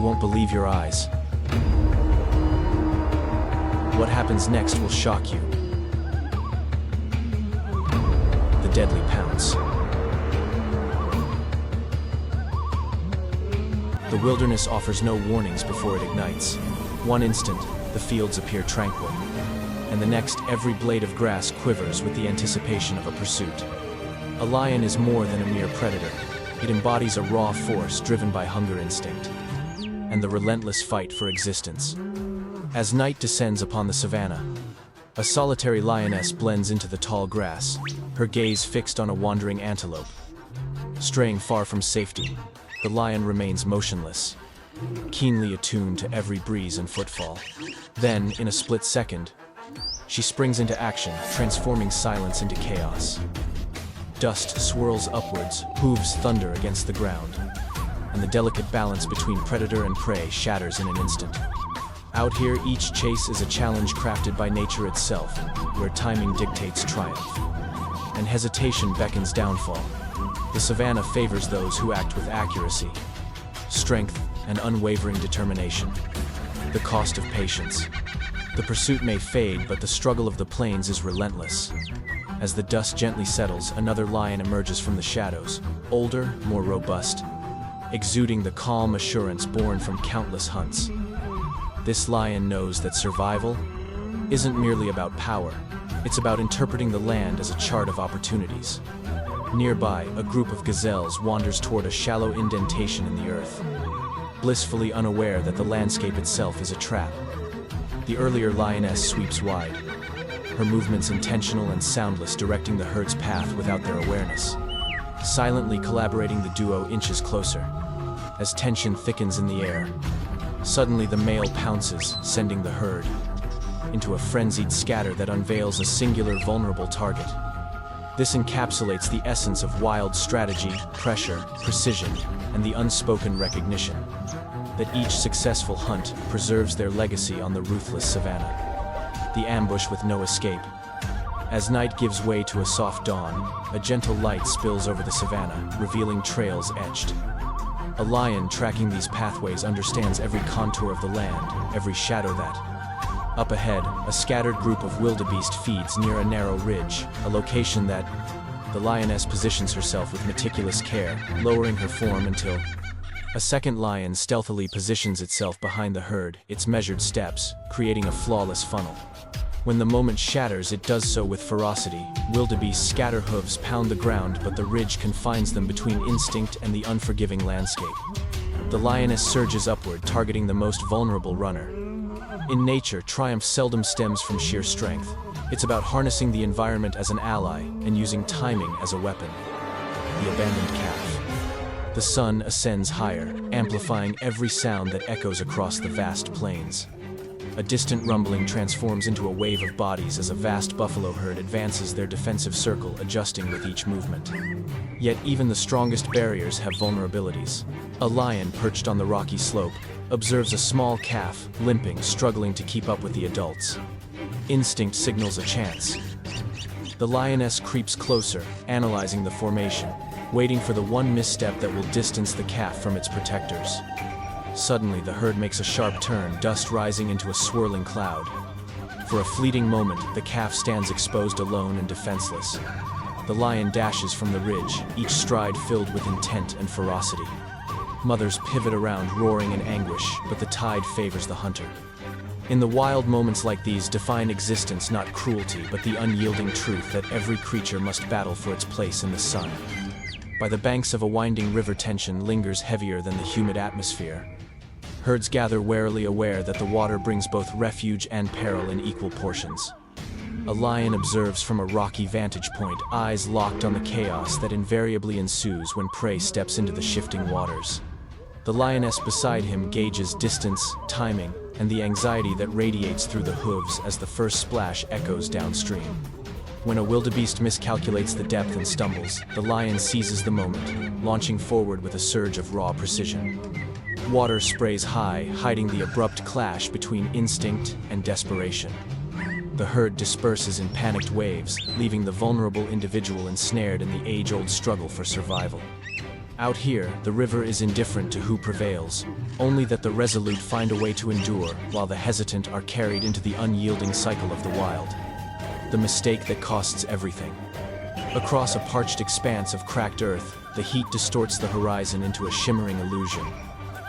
won't believe your eyes. What happens next will shock you. The deadly pounce. The wilderness offers no warnings before it ignites. One instant, the fields appear tranquil, and the next, every blade of grass quivers with the anticipation of a pursuit. A lion is more than a mere predator. It embodies a raw force driven by hunger instinct, and the relentless fight for existence. As night descends upon the savannah, a solitary lioness blends into the tall grass, her gaze fixed on a wandering antelope. Straying far from safety, the lion remains motionless, keenly attuned to every breeze and footfall. Then, in a split second, she springs into action, transforming silence into chaos. Dust swirls upwards, hooves thunder against the ground, and the delicate balance between predator and prey shatters in an instant. Out here, each chase is a challenge crafted by nature itself, where timing dictates triumph, and hesitation beckons downfall. The savannah favors those who act with accuracy, strength, and unwavering determination. The cost of patience. The pursuit may fade, but the struggle of the plains is relentless. As the dust gently settles, another lion emerges from the shadows, older, more robust, exuding the calm assurance born from countless hunts. This lion knows that survival isn't merely about power, it's about interpreting the land as a chart of opportunities. Nearby, a group of gazelles wanders toward a shallow indentation in the earth, blissfully unaware that the landscape itself is a trap. The earlier lioness sweeps wide, her movements intentional and soundless, directing the herd's path without their awareness. Silently collaborating, the duo inches closer. As tension thickens in the air, suddenly the male pounces, sending the herd into a frenzied scatter that unveils a singular vulnerable target. This encapsulates the essence of wild strategy, pressure, precision, and the unspoken recognition that each successful hunt preserves their legacy on the ruthless savannah. The ambush with no escape. As night gives way to a soft dawn, a gentle light spills over the savannah, revealing trails etched. A lion tracking these pathways understands every contour of the land, every shadow that. Up ahead, a scattered group of wildebeest feeds near a narrow ridge, a location that the lioness positions herself with meticulous care, lowering her form until a second lion stealthily positions itself behind the herd, its measured steps, creating a flawless funnel. When the moment shatters, it does so with ferocity. Wildebeest's scatter hooves pound the ground, but the ridge confines them between instinct and the unforgiving landscape. The lioness surges upward, targeting the most vulnerable runner. In nature, triumph seldom stems from sheer strength. It's about harnessing the environment as an ally and using timing as a weapon. The abandoned calf. The sun ascends higher, amplifying every sound that echoes across the vast plains. A distant rumbling transforms into a wave of bodies as a vast buffalo herd advances their defensive circle, adjusting with each movement. Yet even the strongest barriers have vulnerabilities. A lion perched on the rocky slope observes a small calf, limping, struggling to keep up with the adults. Instinct signals a chance. The lioness creeps closer, analyzing the formation, waiting for the one misstep that will distance the calf from its protectors. Suddenly, the herd makes a sharp turn, dust rising into a swirling cloud. For a fleeting moment, the calf stands exposed, alone and defenseless. The lion dashes from the ridge, each stride filled with intent and ferocity. Mothers pivot around, roaring in anguish, but the tide favors the hunter. In the wild moments like these define existence, not cruelty, but the unyielding truth that every creature must battle for its place in the sun. By the banks of a winding river, tension lingers heavier than the humid atmosphere. Herds gather warily, aware that the water brings both refuge and peril in equal portions. A lion observes from a rocky vantage point, eyes locked on the chaos that invariably ensues when prey steps into the shifting waters. The lioness beside him gauges distance, timing, and the anxiety that radiates through the hooves as the first splash echoes downstream. When a wildebeest miscalculates the depth and stumbles, the lion seizes the moment, launching forward with a surge of raw precision. Water sprays high, hiding the abrupt clash between instinct and desperation. The herd disperses in panicked waves, leaving the vulnerable individual ensnared in the age-old struggle for survival. Out here, the river is indifferent to who prevails, only that the resolute find a way to endure, while the hesitant are carried into the unyielding cycle of the wild. The mistake that costs everything. Across a parched expanse of cracked earth, the heat distorts the horizon into a shimmering illusion.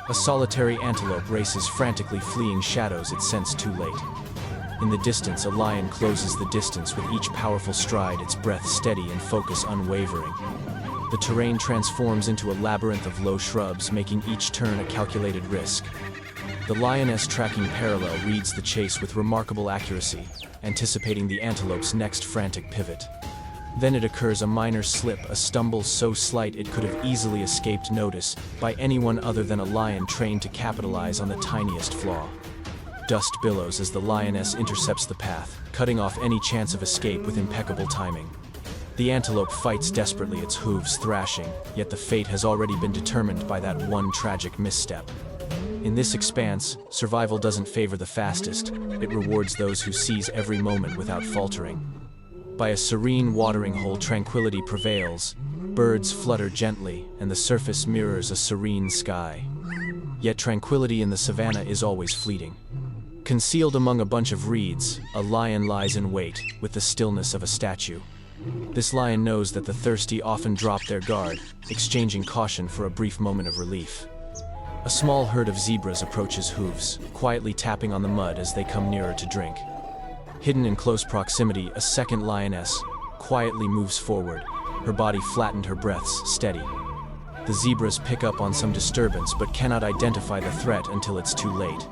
A solitary antelope races frantically, fleeing shadows it sensed too late. In the distance, a lion closes the distance with each powerful stride, its breath steady and focus unwavering. The terrain transforms into a labyrinth of low shrubs, making each turn a calculated risk. The lioness, tracking parallel, reads the chase with remarkable accuracy, anticipating the antelope's next frantic pivot. Then it occurs, a minor slip, a stumble so slight it could have easily escaped notice by anyone other than a lion trained to capitalize on the tiniest flaw. Dust billows as the lioness intercepts the path, cutting off any chance of escape with impeccable timing. The antelope fights desperately, its hooves thrashing, yet the fate has already been determined by that one tragic misstep. In this expanse, survival doesn't favor the fastest, it rewards those who seize every moment without faltering. By a serene watering hole, tranquility prevails, birds flutter gently, and the surface mirrors a serene sky. Yet tranquility in the savannah is always fleeting. Concealed among a bunch of reeds, a lion lies in wait, with the stillness of a statue. This lion knows that the thirsty often drop their guard, exchanging caution for a brief moment of relief. A small herd of zebras approaches, hooves quietly tapping on the mud as they come nearer to drink. Hidden in close proximity, a second lioness quietly moves forward, her body flattened, her breaths steady. The zebras pick up on some disturbance but cannot identify the threat until it's too late.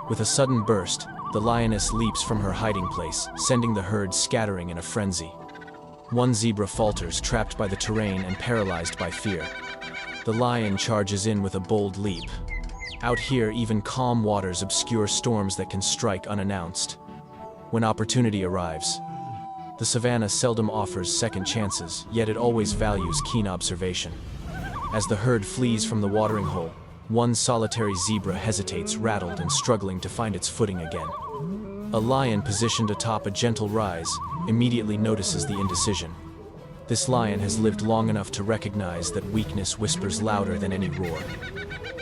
With a sudden burst, the lioness leaps from her hiding place, sending the herd scattering in a frenzy. One zebra falters, trapped by the terrain and paralyzed by fear. The lion charges in with a bold leap. Out here, even calm waters obscure storms that can strike unannounced. When opportunity arrives, the savannah seldom offers second chances, yet it always values keen observation. As the herd flees from the watering hole, one solitary zebra hesitates, rattled and struggling to find its footing again. A lion positioned atop a gentle rise immediately notices the indecision. This lion has lived long enough to recognize that weakness whispers louder than any roar.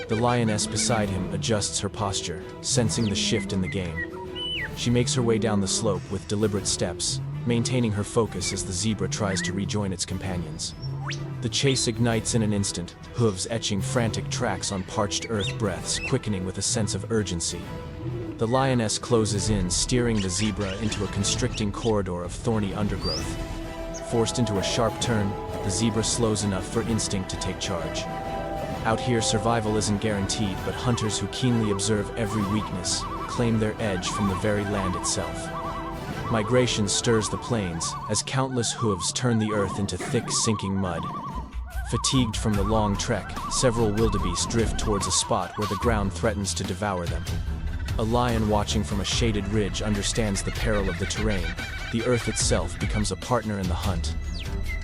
The lioness beside him adjusts her posture, sensing the shift in the game. She makes her way down the slope with deliberate steps, maintaining her focus as the zebra tries to rejoin its companions. The chase ignites in an instant, hooves etching frantic tracks on parched earth, breaths quickening with a sense of urgency. The lioness closes in, steering the zebra into a constricting corridor of thorny undergrowth. Forced into a sharp turn, the zebra slows enough for instinct to take charge. Out here, survival isn't guaranteed, but hunters who keenly observe every weakness claim their edge from the very land itself. Migration stirs the plains as countless hooves turn the earth into thick, sinking mud. Fatigued from the long trek, several wildebeest drift towards a spot where the ground threatens to devour them. A lion watching from a shaded ridge understands the peril of the terrain. The earth itself becomes a partner in the hunt.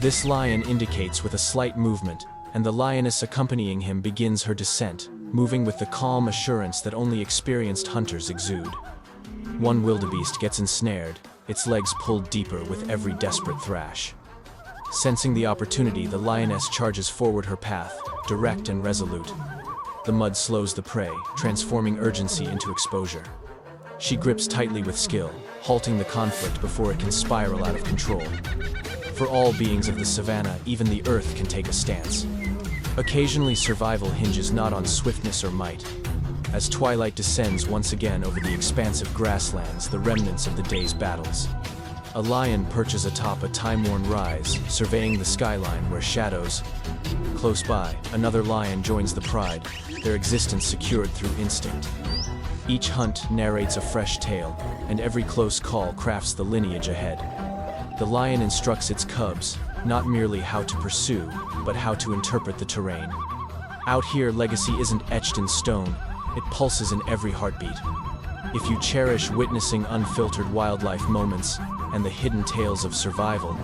This lion indicates with a slight movement, and the lioness accompanying him begins her descent, moving with the calm assurance that only experienced hunters exude. One wildebeest gets ensnared, its legs pulled deeper with every desperate thrash. Sensing the opportunity, the lioness charges forward her path, direct and resolute. The mud slows the prey, transforming urgency into exposure. She grips tightly with skill, halting the conflict before it can spiral out of control. For all beings of the savannah, even the earth can take a stance. Occasionally, survival hinges not on swiftness or might. As twilight descends once again over the expansive grasslands, the remnants of the day's battles. A lion perches atop a time-worn rise, surveying the skyline where shadows. Close by, another lion joins the pride, their existence secured through instinct. Each hunt narrates a fresh tale, and every close call crafts the lineage ahead. The lion instructs its cubs, not merely how to pursue, but how to interpret the terrain. Out here, legacy isn't etched in stone, it pulses in every heartbeat. If you cherish witnessing unfiltered wildlife moments and the hidden tales of survival,